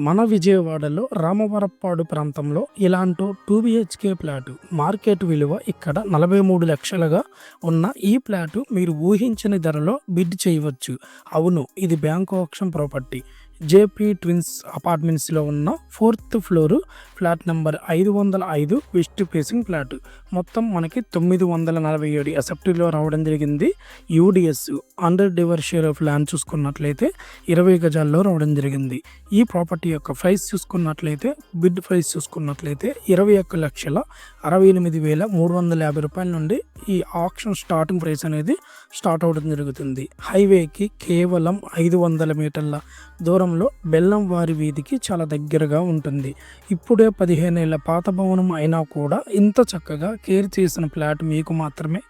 మన విజయవాడలో రామవరప్పాడు ప్రాంతంలో ఇలాంటి 2 బిహెచ్కే ఫ్లాట్ మార్కెట్ విలువ ఇక్కడ 43 లక్షలుగా ఉన్న ఈ ఫ్లాట్ మీరు ఊహించని ధరలో బిడ్ చేయవచ్చు. అవును, ఇది bank auction property. JP twins అపార్ట్మెంట్స్లో ఉన్న 4th floor flat number 505 west facing flat. మొత్తం మనకి 947 ఎసెప్టీలో రావడం జరిగింది. UDS undivided share of land చూసుకున్నట్లయితే 20 గజాల్లో రావడం జరిగింది. ఈ ప్రాపర్టీ యొక్క ప్రైస్ చూసుకున్నట్లయితే బిడ్ ప్రైస్ చూసుకున్నట్లయితే 21,68,350 రూపాయల నుండి ఈ ఆక్షన్ స్టార్టింగ్ ప్రైస్ అనేది స్టార్ట్ అవడం జరుగుతుంది. హైవేకి కేవలం 500 మీటర్ల దూరంలో బెల్లంవారి వీధికి చాలా దగ్గరగా ఉంటుంది. ఇప్పుడే 15 ఏళ్ల పాత భవనం అయినా కూడా ఇంత చక్కగా కేర్ చేసిన ఫ్లాట్ మీకు మాత్రమే.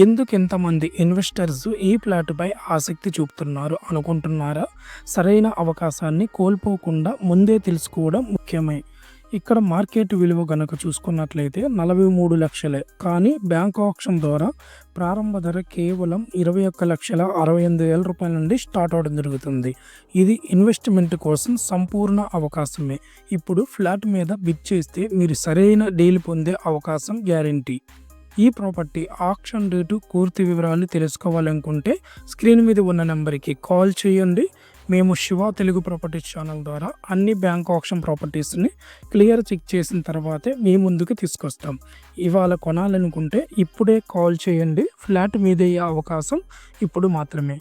ఎందుకు ఇంతమంది ఇన్వెస్టర్స్ ఈ ఫ్లాట్పై ఆసక్తి చూపుతున్నారు అనుకుంటున్నారా? సరైన అవకాశాన్ని కోల్పోకుండా ముందే తెలుసుకోవడం ముఖ్యమే. ఇక్కడ మార్కెట్ విలువ గనక చూసుకున్నట్లయితే 43 లక్షలే, కానీ బ్యాంక్ ఆక్షన్ ద్వారా ప్రారంభ ధర కేవలం 21,68,000 రూపాయల నుండి స్టార్ట్ అవడం జరుగుతుంది. ఇది ఇన్వెస్ట్మెంట్ కోసం సంపూర్ణ అవకాశమే. ఇప్పుడు ఫ్లాట్ మీద బిడ్ చేస్తే మీరు సరైన డీల్ పొందే అవకాశం గ్యారెంటీ. ఈ ప్రాపర్టీ ఆక్షన్ రేటు పూర్తి వివరాలు తెలుసుకోవాలనుకుంటే స్క్రీన్ మీద ఉన్న నెంబర్కి కాల్ చేయండి. మేము శివ తెలుగు ప్రాపర్టీస్ ఛానల్ ద్వారా అన్ని బ్యాంక్ ఆక్షన్ ప్రాపర్టీస్ని క్లియర్ చెక్ చేసిన తర్వాతే మీ ముందుకు తీసుకొస్తాం. ఇవాళ కొనాలనుకుంటే ఇప్పుడే కాల్ చేయండి. ఫ్లాట్ మీదయ్యే అవకాశం ఇప్పుడు మాత్రమే.